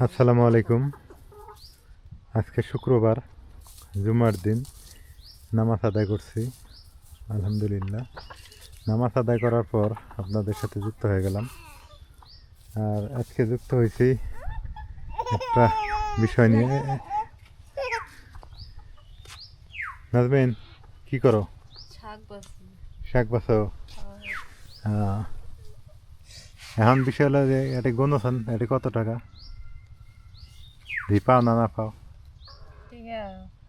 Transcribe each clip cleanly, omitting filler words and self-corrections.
আসসালামু আলাইকুম। আজকে শুক্রবার, জুমার দিন। নামাজ আদায় করছি আলহামদুলিল্লাহ। নামাজ আদায় করার পর আপনাদের সাথে যুক্ত হয়ে গেলাম। আর আজকে যুক্ত হয়েছি একটা বিষয় নিয়ে। নাজমিন, কি করো? শাক বাছো? এখন বিষয় হলো যে এটা গুনছেন, এটা কত টাকা পাও না না পাও?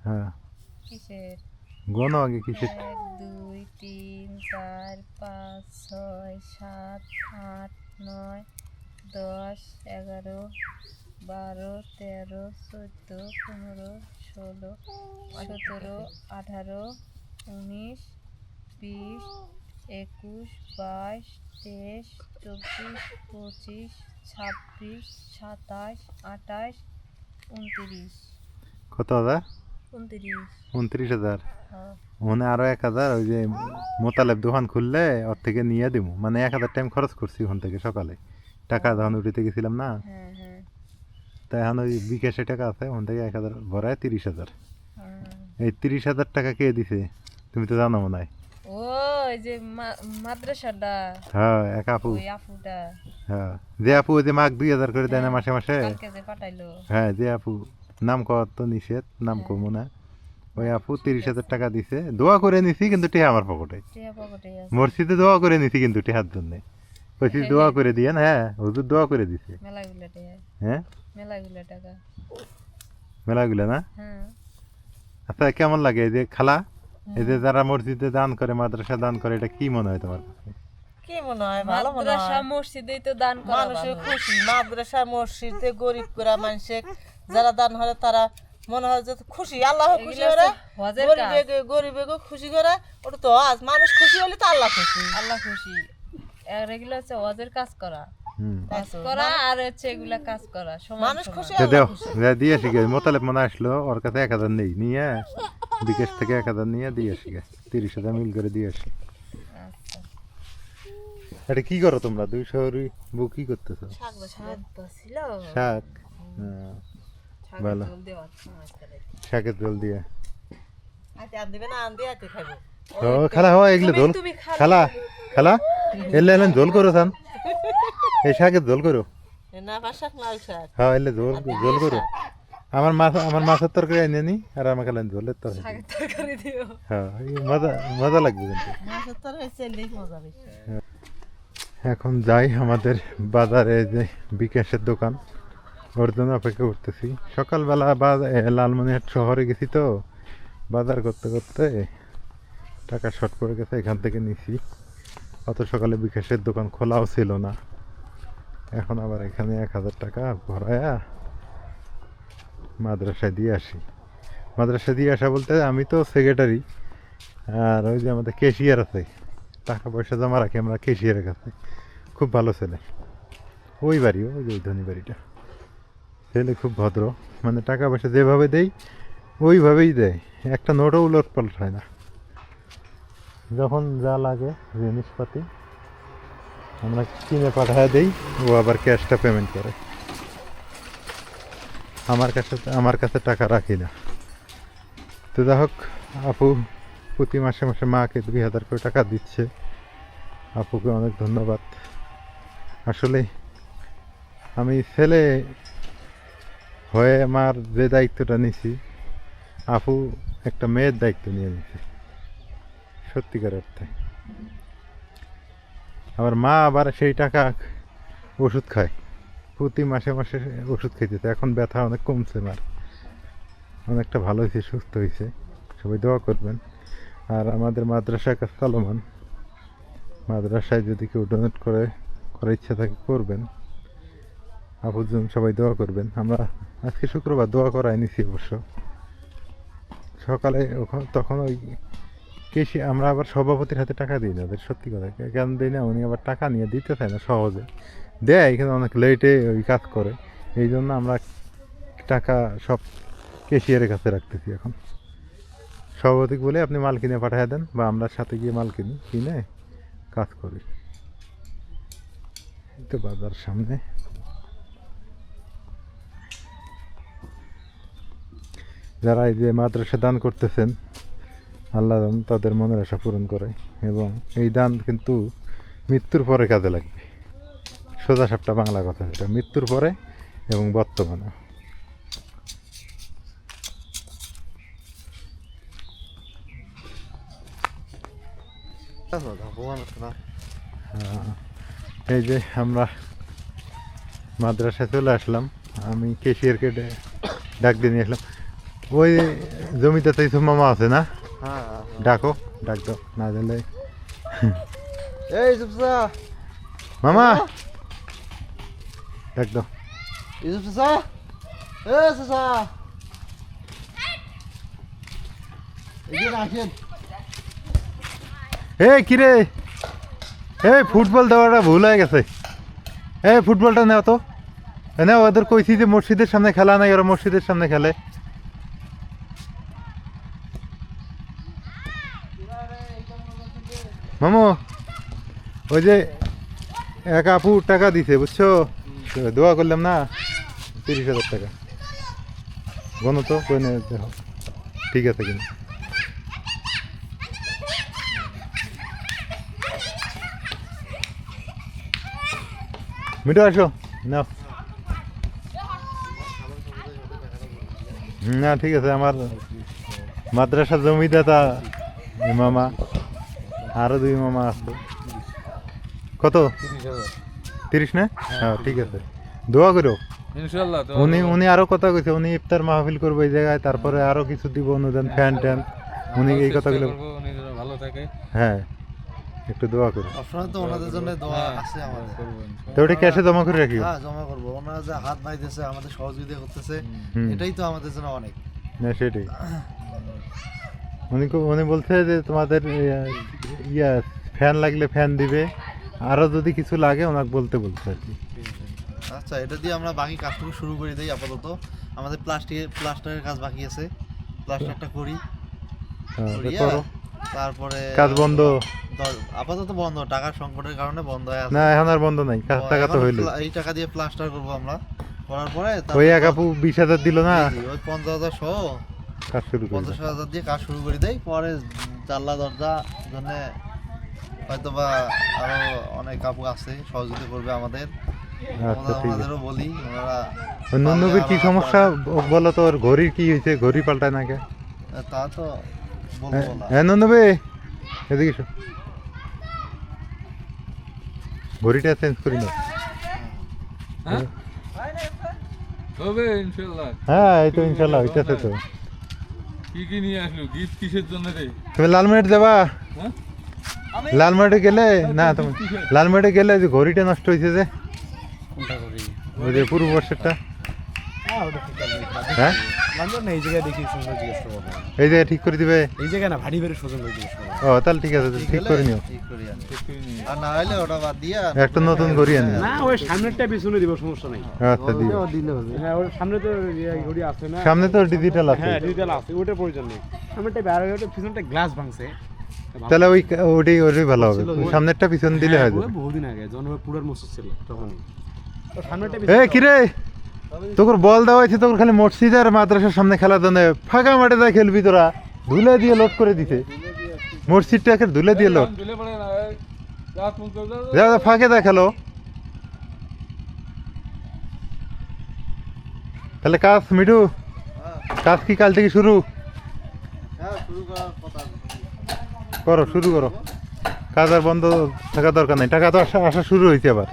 হ্যাঁ, কিসের? গোনো আগে কিসের? 1 2 3 4 5 6 7 8 9 10 11 12 13 14 15 16 17 18 19 20 21 22 23 24 25 26 27 28 29 কত হাজার? 29। 29,000। হ্যাঁ মনে আরো 1,000 ওই যে মোতালেব দোকান খুললে ওর থেকে নিয়ে দিব, মানে 1,000 টাইম খরচ করছি ওখান থেকে সকালে টাকা যখন উঠিতে গেছিলাম না। হ্যাঁ হ্যাঁ তাই এখন ওই বিকাশে টাকা আছে, ওখান থেকে 1,000 ভরায় 30,000। হ্যাঁ। এই 30,000 টাকা কে দিছে তুমি তো জানো মনে হয়। ওই যে মাদ্রাসাটা, হ্যাঁ, এক আপু। ওই আপুটা হ্যাঁ, যে আপু ওই যে মাক 2,000 করে দেয় না মাসে মাসে। কালকে যে পাঠাইলো। হ্যাঁ, যে আপু, নাম কর তো নিষেধ, নাম হ্যাঁ, কমু না। ওই আপু ঠিক 30,000 আছে। টাকা দিছে, দোয়া করে নিছি কিন্তু টিহা আমার পকেটে। টিয়া পকেটেই আছে। মসজিদে দোয়া করে নিছি কিন্তু টিহার জন্য কইছি দোয়া করে দিয়েন। হ্যাঁ, হুজুর দোয়া করে দিছে। মেলাগুলা টিয়া, হ্যাঁ, মেলাগুলা টাকা। মেলাগুলো না। হ্যাঁ আচ্ছা, কেমন লাগে এই যে খালা, এই যে হুম। যারা মসজিদে দান করে, মাদ্রাসা দান করে, এটা কি মনে হয় তোমার কাছে? কি মনে হয়? ভালো মনে মাদ্রাসা হয়। মসজিদেই তো দান করা মানুষের ভালো। খুশি, মাদ্রাসা মসজিদে গরিব করা মানুষের যারা দান হয় তারা মনে হয় যে খুশি, আল্লাহ খুশি এগুলো করে, হচ্ছে হজের কাজ। গরিবে খুশি করে। ওটা তো আজ মানুষ খুশি হলে তো আল্লাহ খুশি। আল্লাহ খুশি। আর এগুলো হচ্ছে হজের কাজ করা, হুম। তাই হজ তো। করা আর হচ্ছে এগুলা কাজ করা সমান মানুষ সমান। খুশি, তো আল্লাহ দেও, খুশি। যা দিয়ে শিখে মোতালেব মনে আসলো, ওর কাছে 1,000 নেই, নিয়ে বিকেশ থেকে 1,000 নিয়ে দিয়ে শিখে 30,000 মিল করে দিয়ে আসি। আচ্ছা, এটা কি করো তোমরা 200 বউ, কি করতেছো? শাক বসে শাক বাছিল। শাক? হ্যাঁ, ভালো। জল দেওয়া সময় করে। শাকের জল দিয়ে। আতে আন দিবে না, আন দিয়ে আতে খাইবো। ও খালা, হয় এগুলো ঝোল? তুমি খালা, খালা, এলে এলেন ঝোল করো থান, এই শাকের ঝোল করো। না বা শাক না ওই শাক। হ্যাঁ, এলে ঝোল, ঝোল করো। আমার মাছের তরকারি এনে নি, আর আমাকে এলেন ঝোলের তরকারি। শাকের তরকারি দিও। হ্যাঁ, এই মজা মজা লাগবে কিন্তু। মাছের তরকারি চাইলেই মজা বেশি। এখন যাই আমাদের বাজারে, যে বিকাশের দোকান, ওর জন্য অপেক্ষা করতেছি। সকালবেলা লালমনিরহাট শহরে গেছি তো, বাজার করতে করতে টাকা শর্ট পড়ে গেছে, এখান থেকে নিছি। অত সকালে বিকাশের দোকান খোলাও ছিল না। এখন আবার এখানে 1,000 টাকা ভরায়া মাদ্রাসায় দিয়ে আসি। মাদ্রাসায় দিয়ে আসা বলতে আমি তো সেক্রেটারি, আর ওই যে আমাদের ক্যাশিয়ার আছে, টাকা পয়সা জমা রাখি আমরা ক্যাশিয়ারের কাছে। খুব ভালো ছেলে, ওই বাড়ি, ওই যে ওই ধনী বাড়িটা। ছেলে খুব ভদ্র, মানে টাকা পয়সা যেভাবে দেই ওইভাবেই দেয়, একটা নোটও উলট পালট হয় না। যখন যা লাগে জিনিসপাতি আমরা কিনে পাঠায় দেই, ও আবার ক্যাশটা পেমেন্ট করে। আমার কাছে টাকা রাখি না। তো যাই হোক, আপু প্রতি মাসে মাসে মাকে 2,000 করে টাকা দিচ্ছে। আপুকে অনেক ধন্যবাদ। আসলে আমি ছেলে হয়ে আমার যে দায়িত্বটা নিছি, আপু একটা মেয়ের দায়িত্ব নিয়ে নিছে সত্যিকার অর্থে। আবার মা আবার সেই টাকা ওষুধ খায়, প্রতি মাসে মাসে ওষুধ খেতেছে। এখন ব্যথা অনেক কমছে, মার অনেকটা ভালো হয়েছে, সুস্থ হয়েছে। সবাই দোয়া করবেন। আর আমাদের মাদ্রাসার কাজ চলমান, মাদ্রাসায় যদি কেউ ডোনেট করার ইচ্ছা থাকে করবেন। আপুর জন্য সবাই দোয়া করবেন। আমরা আজকে শুক্রবার দোয়া করাই নিছি অবশ্য। সকালে তখন ওই কেশি, আমরা আবার সভাপতির হাতে টাকা দিই না, ওদের সত্যি কথা কেন দিই না, উনি আবার টাকা নিয়ে দিতে চায় না সহজে, দেয় কিন্তু অনেক লেটে ওই কাজ করে। এই জন্য আমরা টাকা সব কেশিয়ারের কাছে রাখতেছি এখন। সভাপতি বলে আপনি মাল কিনে পাঠিয়ে দেন, বা আমরা সাথে গিয়ে মাল কিনে কাজ করি। এই তো বাজার সামনে। যারা এই যে মাদ্রাসা দান করতেছেন, আল্লাহ যেন তাদের মনের আশা পূরণ করে, এবং এই দান কিন্তু মৃত্যুর পরে কাজে লাগবে। সোজা সাপটা বাংলা কথা, সেটা মৃত্যুর পরে এবং বর্তমানে। এই যে আমরা মাদ্রাসায় চলে আসলাম, আমি কেশিয়ারকে ডাক দিয়ে নিয়ে আসলাম। ওই জমিতে তো ইসু মামা আছে না, ডাকো, ডাক দাও, না দিলে এই সুপসা মামা ডাক দাও। সুপসা এ সুপসা এদিকে আসেন। কিরে, ফুটবল দেওয়াটা ভুল হয়ে গেছে। ফুটবলটা নেও তো, নেও। ওদের কইছি যে মসজিদের সামনে খেলা নাই, ওরা মসজিদের সামনে খেলে। মামু, ওই যে এক আপু টাকা দিছে বুঝছো, দোয়া করলাম না, 30,000 টাকা। গণ তো কই না, দেখো ঠিক আছে কিনা। মিঠু আসো, নাও। না ঠিক আছে, আমার মাদ্রাসা জমিদাতা মামা, আরো 2 মামা আছে। কত? 30 না? হ্যাঁ ঠিক আছে, দোয়া করো ইনশাআল্লাহ। উনি আরো কথা কইছে, উনি ইফতার মাহফিল করবে এই জায়গায়, তারপরে আরো কিছু দিব অনুদান, ফ্যান ট্যান। উনি এই কথাগুলো ভালো থাকে। হ্যাঁ, একটু দোয়া করো। আপনারা তো ওনাদের জন্য দোয়া আছে আমাদের। তো ওটা ক্যাশে জমা করে রাখিও। হ্যাঁ জমা করবো। ওনারা যে হাত বাইতেছে, আমাদের সহযোগিতা করতেছে, এটাই তো আমাদের জন্য অনেক। না সেটাই, উনি বলছে যে তোমাদের ফ্যান লাগলে ফ্যান দিবে, আরো যদি কিছু লাগে ওনাকে বলতে বলছে আর কি। আচ্ছা, এটা দিয়ে আমরা বাকি কাজটুকু শুরু করে দিই আপাতত। আমাদের প্লাস্টারের কাজ বাকি আছে, প্লাস্টারটা করি। করো, তারপরে কাজ বন্ধ আপাতত বন্ধ, টাকার সংকটের কারণে বন্ধ হয়ে আছে। না এখন আর বন্ধ নাই, টাকা তো হইলো। এই টাকা দিয়ে প্লাস্টার করবো আমরা, করার পরে ওই এক আপু 20,000 দিল না, ওই 50,000 সহ কাজ শুরু করে 50,000 দিয়ে কাজ শুরু করে দেয়। পরে জানলা দরজা জন্য হয়তো বা আরো অনেক আপু আছে সহযোগিতা করবে আমাদের। আচ্ছা ঠিক আছে। ওনাদেরও বলি, ওনারা নন্দবীর কি সমস্যা বলো তো, ওর ঘড়ির কি হয়েছে, ঘড়ি পাল্টায় না কে? তা তো বলবো না। হ্যাঁ নন্দবী, এদিকে এসো, ঘড়িটা চেঞ্জ করি না। হবে ইনশাআল্লাহ। হ্যাঁ এই তো ইনশাআল্লাহ হইতাছে তো। কি নিয়ে আসলো, গিফট কিসের জন্য রে? তুমি লালমাটি যাবা? হ্যাঁ লালমাটি গেলে না, তুমি লালমাটি গেলে যে ঘড়িটা নষ্ট হয়েছে যে, ওই যে পূর্ব বর্ষেরটা। হ্যাঁ এই জায়গায় দেখি এই জায়গায় ঠিক করে দিবে। এই জায়গায় না ভারী ভারী সোজা লইতে ও তাহলে ঠিক আছে, ঠিক করে নিও। আর না হলে ওটা বাদ দিয়া একটা নতুন ঘড়ি আনি। না ওই সামনেরটা পিছনে দিব, সমস্যা নাই। আচ্ছা দিও। হ্যাঁ ওর সামনে তো ঘড়ি আছে না, সামনে তো ডিজিটাল আছে। হ্যাঁ ডিজিটাল আছে, ওটার প্রয়োজন নেই। সামনেরটা বাইরে, ওটা পিছনটা গ্লাস ভাঙছে। তাহলে ওটাই ভালো হবে, সামনেরটা পিছন দিলে হয় যাবে। বহুদিন আগে যখন পুরার মসজিদ ছিল তখন তো সামনেরটা কিরে, তোর বল দেওয়া হয়েছে, তোর খালি মসজিদ আর মাদ্রাসার সামনে খেলার জন্য, ফাঁকা মাঠে যা খেলবি তোরা। ধুলে দিয়ে লোড করে দিতে, মসজিদটাকে ধুলে দিয়ে লোড। দিলে পড়ে না রাত মুখ করে দাও। যা ফাঁকে দা খেলো। তাহলে কাজ মিঠু, কাজ কি কাল থেকে শুরু? শুরু করার কথা। করো, শুরু করো। কাজ আর বন্ধ থাকা দরকার নাই, টাকা তো আসা শুরু হয়েছে আবার।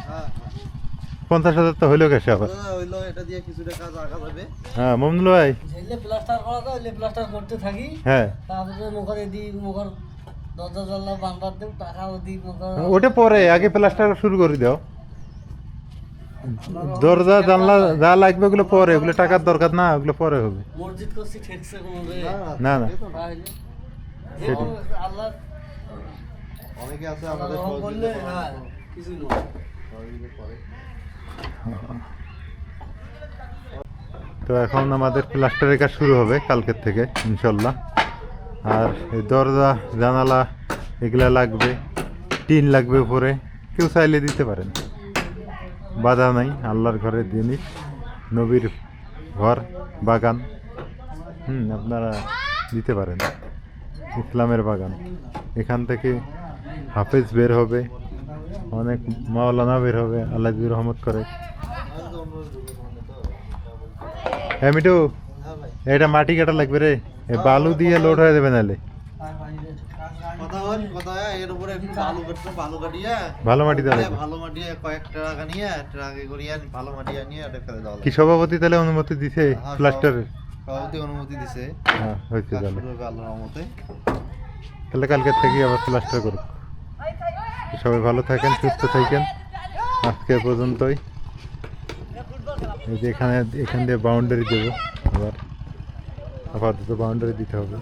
50,000 তো হইলো গেছে আবার। হইলো, এটা দিয়ে কিছুটা কাজ আগা যাবে। হ্যাঁ মমনুল ভাই, যেলে প্লাস্টার করা যায়, ওইলে প্লাস্টার করতে থাকি। হ্যাঁ তারপরে মুখে দিই, মুখের দরজা জানলা বান্ধার দেব, টাকাও দিই মুখের। ওটা পরে, আগে প্লাস্টার শুরু করে দাও। দরজা জানলা যা লাগবে ওগুলো পরে, ওগুলো টাকার দরকার না, ওগুলো পরে হবে। মসজিদ করছি ঠেকছে কোনো রে। না না তাইলে সেটাই। আল্লাহ অনেকে আছে আমাদের রহম করলে সহযোগিতা হ্যাঁ কিছু নয়। করে। তো এখন আমাদের প্লাস্টারের কাজ শুরু হবে কালকের থেকে ইনশাল্লাহ। আর এই দরজা জানালা এগুলা লাগবে, টিন লাগবে উপরে, কেউ চাইলে দিতে পারেন, বাধা নাই। আল্লাহর ঘরের জিনিস, নবীর ঘর, বাগান, আপনারা দিতে পারেন। ইসলামের বাগান, এখান থেকে হাফেজ বের হবে, অনেক মাওলানা বের হবে, আল্লাহ যদি রহমত করে। হ্যাঁ মিটু, এটা মাটি কাটা লাগবে রে, এ বালু দিয়ে লোড হয়ে যাবে নাহলে। কথা এর উপরে একটু বালু কাটতে, বালু কাটিয়ে ভালো মাটি দেওয়া লাগবে। ভালো মাটি কয়েক টাকা নিয়ে ট্রাকে করিয়ে ভালো মাটি নিয়ে এটা ফেলে দেওয়া কি সভাপতি তাহলে অনুমতি দিছে প্লাস্টারের? সভাপতি অনুমতি দিছে, হ্যাঁ হয়েছে তাহলে। আল্লাহর রহমতে। তাহলে কালকে থেকে আবার প্লাস্টার করুক। সবাই ভালো থাকেন, সুস্থ থাকেন। আজকে এ পর্যন্তই। এই যে এখান দিয়ে বাউন্ডারি দেবো, আবার আপাতত বাউন্ডারি দিতে হবে।